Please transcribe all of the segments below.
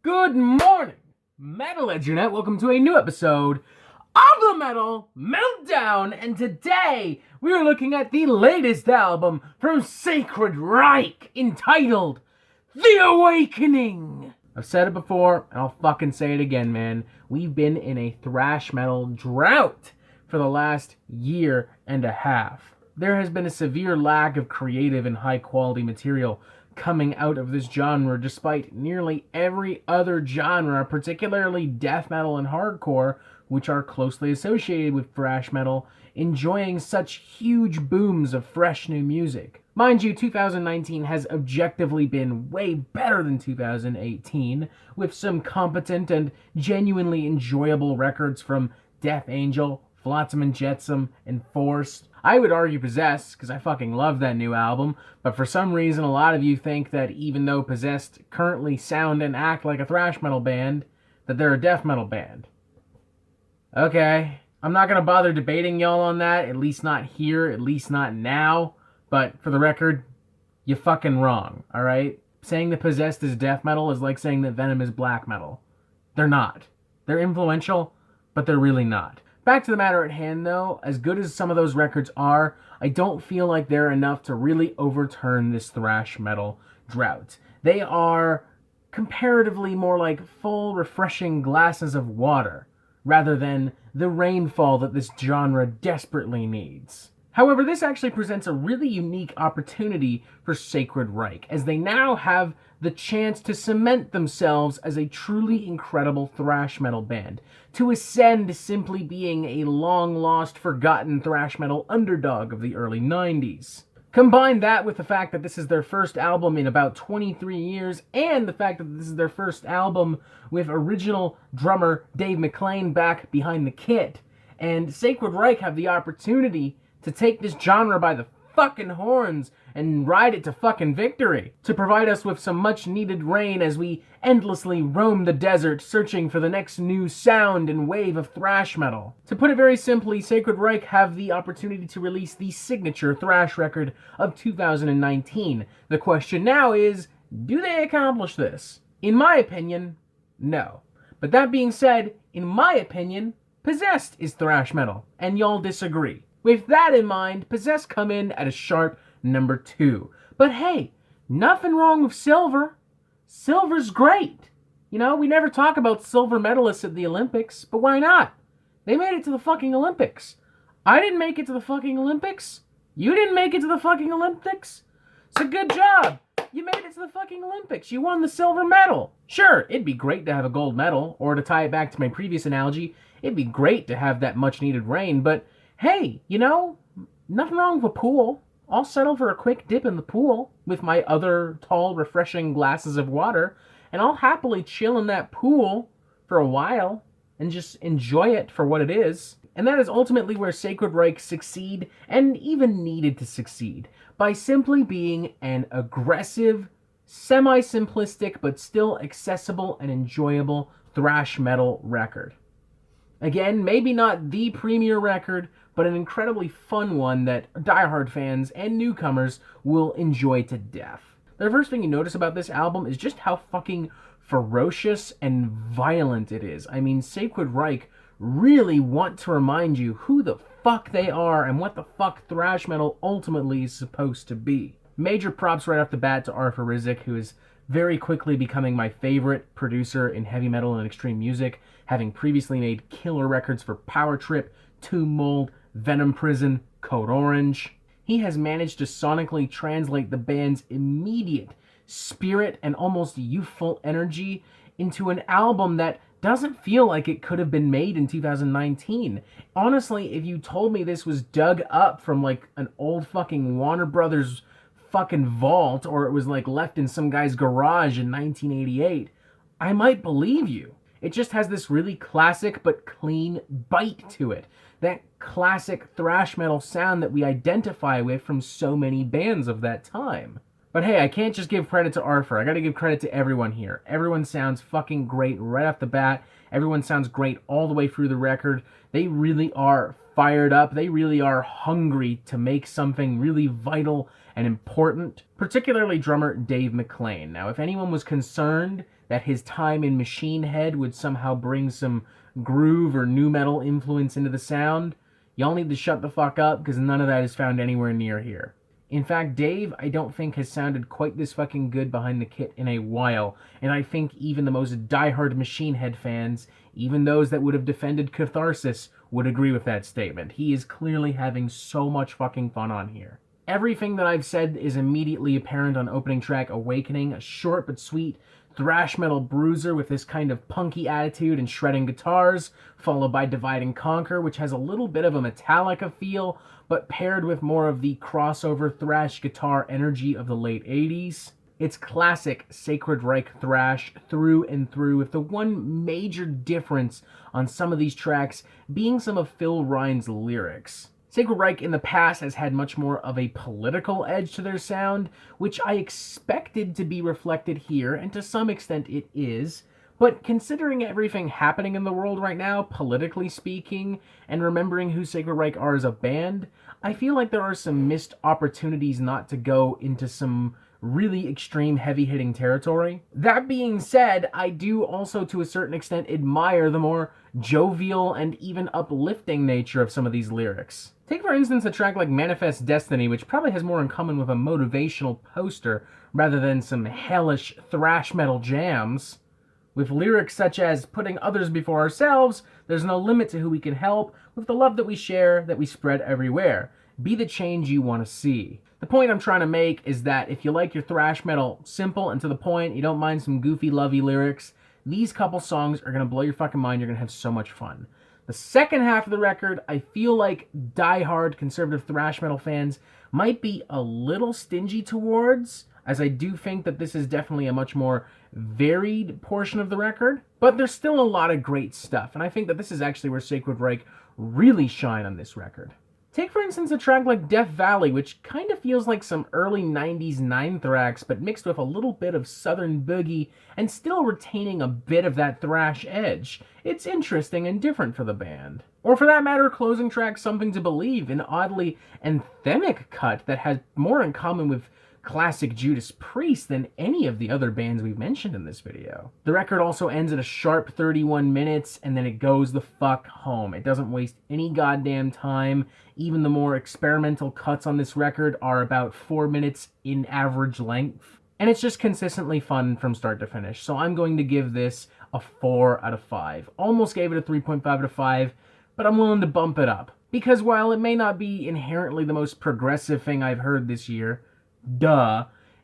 Good morning, Metal Internet. Welcome to a new episode of the Metal Meltdown. And today, we are looking at the latest album from Sacred Reich, entitled The Awakening. I've said it before, and I'll fucking say it again, man. We've been in a thrash metal drought for the last year and a half. There has been a severe lack of creative and high-quality material coming out of this genre, despite nearly every other genre, particularly death metal and hardcore, which are closely associated with thrash metal, enjoying such huge booms of fresh new music. Mind you, 2019 has objectively been way better than 2018, with some competent and genuinely enjoyable records from Death Angel, Flotsam and Jetsam, and Forced. I would argue Possessed, because I fucking love that new album, but for some reason a lot of you think that even though Possessed currently sound and act like a thrash metal band, that they're a death metal band. Okay, I'm not going to bother debating y'all on that, at least not here, at least not now, but for the record, you're fucking wrong, alright? Saying that Possessed is death metal is like saying that Venom is black metal. They're not. They're influential, but they're really not. Back to the matter at hand, though, as good as some of those records are, I don't feel like they're enough to really overturn this thrash metal drought. They are comparatively more like full, refreshing glasses of water, rather than the rainfall that this genre desperately needs. However, this actually presents a really unique opportunity for Sacred Reich, as they now have the chance to cement themselves as a truly incredible thrash metal band, to ascend simply being a long-lost, forgotten thrash metal underdog of the early 90s. Combine that with the fact that this is their first album in about 23 years, and the fact that this is their first album with original drummer Dave McClain back behind the kit, and Sacred Reich have the opportunity to take this genre by the fucking horns and ride it to fucking victory, to provide us with some much needed rain as we endlessly roam the desert searching for the next new sound and wave of thrash metal. To put it very simply, Sacred Reich have the opportunity to release the signature thrash record of 2019. The question now is, do they accomplish this? In my opinion, no. But that being said, in my opinion, Possessed is thrash metal, and y'all disagree. With that in mind, Possessed come in at a sharp number 2. But hey, nothing wrong with silver. Silver's great. You know, we never talk about silver medalists at the Olympics, but why not? They made it to the fucking Olympics. I didn't make it to the fucking Olympics. You didn't make it to the fucking Olympics. So good job. You made it to the fucking Olympics. You won the silver medal. Sure, it'd be great to have a gold medal, or to tie it back to my previous analogy, it'd be great to have that much needed rain, but hey, you know, nothing wrong with a pool. I'll settle for a quick dip in the pool with my other tall, refreshing glasses of water, and I'll happily chill in that pool for a while and just enjoy it for what it is. And that is ultimately where Sacred Reich succeed, and even needed to succeed, by simply being an aggressive, semi-simplistic, but still accessible and enjoyable thrash metal record. Again, maybe not the premier record, but an incredibly fun one that diehard fans and newcomers will enjoy to death. The first thing you notice about this album is just how fucking ferocious and violent it is. I mean, Sacred Reich really want to remind you who the fuck they are and what the fuck thrash metal ultimately is supposed to be. Major props right off the bat to Rizk, who is very quickly becoming my favorite producer in heavy metal and extreme music, having previously made killer records for Power Trip, Tomb Mold, Venom Prison, Code Orange. He has managed to sonically translate the band's immediate spirit and almost youthful energy into an album that doesn't feel like it could have been made in 2019. Honestly, if you told me this was dug up from like an old fucking Warner Brothers fucking vault, or it was like left in some guy's garage in 1988, I might believe you. It just has this really classic but clean bite to it. That classic thrash metal sound that we identify with from so many bands of that time. But hey, I can't just give credit to Arthur. I gotta give credit to everyone here. Everyone sounds fucking great right off the bat. Everyone sounds great all the way through the record. They really are fired up. They really are hungry to make something really vital and important. Particularly drummer Dave McClain. Now, if anyone was concerned that his time in Machine Head would somehow bring some groove or nu metal influence into the sound, y'all need to shut the fuck up, because none of that is found anywhere near here. In fact, Dave, I don't think has sounded quite this fucking good behind the kit in a while, and I think even the most diehard Machine Head fans, even those that would have defended Catharsis, would agree with that statement. He is clearly having so much fucking fun on here. Everything that I've said is immediately apparent on opening track Awakening, a short but sweet thrash metal bruiser with this kind of punky attitude and shredding guitars, followed by Divide and Conquer, which has a little bit of a Metallica feel, but paired with more of the crossover thrash guitar energy of the late 80s. It's classic Sacred Reich thrash through and through, with the one major difference on some of these tracks being some of Phil Ryan's lyrics. Sacred Reich in the past has had much more of a political edge to their sound, which I expected to be reflected here, and to some extent it is. But considering everything happening in the world right now, politically speaking, and remembering who Sacred Reich are as a band, I feel like there are some missed opportunities not to go into some really extreme heavy-hitting territory. That being said, I do also to a certain extent admire the more jovial and even uplifting nature of some of these lyrics. Take for instance a track like Manifest Destiny, which probably has more in common with a motivational poster rather than some hellish thrash metal jams. With lyrics such as putting others before ourselves, there's no limit to who we can help, with the love that we share, that we spread everywhere. Be the change you want to see. The point I'm trying to make is that if you like your thrash metal simple and to the point, you don't mind some goofy, lovey lyrics, these couple songs are going to blow your fucking mind. You're going to have so much fun. The second half of the record, I feel like diehard conservative thrash metal fans might be a little stingy towards, as I do think that this is definitely a much more varied portion of the record, but there's still a lot of great stuff, and I think that this is actually where Sacred Reich really shine on this record. Take for instance a track like Death Valley, which kind of feels like some early 90s Ninthrax, but mixed with a little bit of southern boogie and still retaining a bit of that thrash edge. It's interesting and different for the band. Or for that matter, closing track Something to Believe, an oddly anthemic cut that has more in common with classic Judas Priest than any of the other bands we've mentioned in this video. The record also ends at a sharp 31 minutes, and then it goes the fuck home. It doesn't waste any goddamn time. Even the more experimental cuts on this record are about 4 minutes in average length. And it's just consistently fun from start to finish. So I'm going to give this a 4 out of 5. Almost gave it a 3.5 out of 5, but I'm willing to bump it up. Because while it may not be inherently the most progressive thing I've heard this year,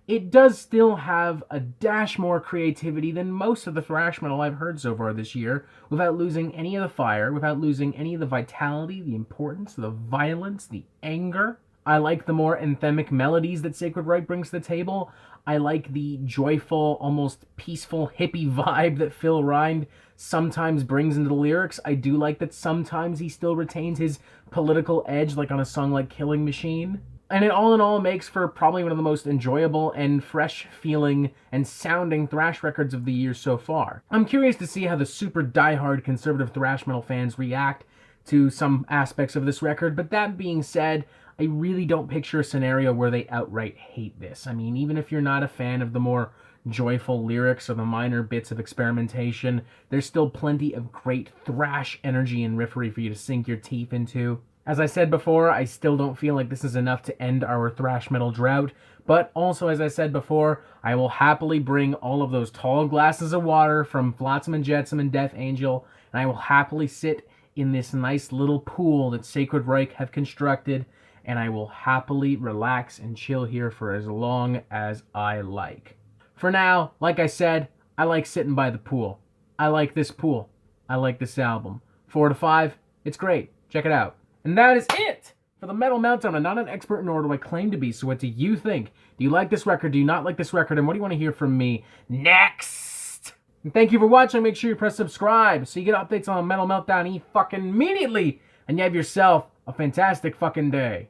it does still have a dash more creativity than most of the thrash metal I've heard so far this year, without losing any of the fire, without losing any of the vitality, the importance, the violence, the anger. I like the more anthemic melodies that Sacred Reich brings to the table. I like the joyful, almost peaceful hippie vibe that Phil Ryan sometimes brings into the lyrics. I do like that sometimes he still retains his political edge, like on a song like Killing Machine. And it all in all makes for probably one of the most enjoyable and fresh feeling and sounding thrash records of the year so far. I'm curious to see how the super diehard conservative thrash metal fans react to some aspects of this record, but that being said, I really don't picture a scenario where they outright hate this. I mean, even if you're not a fan of the more joyful lyrics or the minor bits of experimentation, there's still plenty of great thrash energy and riffery for you to sink your teeth into. As I said before, I still don't feel like this is enough to end our thrash metal drought, but also, as I said before, I will happily bring all of those tall glasses of water from Flotsam and Jetsam and Death Angel, and I will happily sit in this nice little pool that Sacred Reich have constructed, and I will happily relax and chill here for as long as I like. For now, like I said, I like sitting by the pool. I like this pool. I like this album. 4 to 5, it's great. Check it out. And that is it for the Metal Meltdown. I'm not an expert, nor do I claim to be, so what do you think? Do you like this record? Do you not like this record? And what do you want to hear from me next? And thank you for watching. Make sure you press subscribe so you get updates on Metal Meltdown fucking immediately. And you have yourself a fantastic fucking day.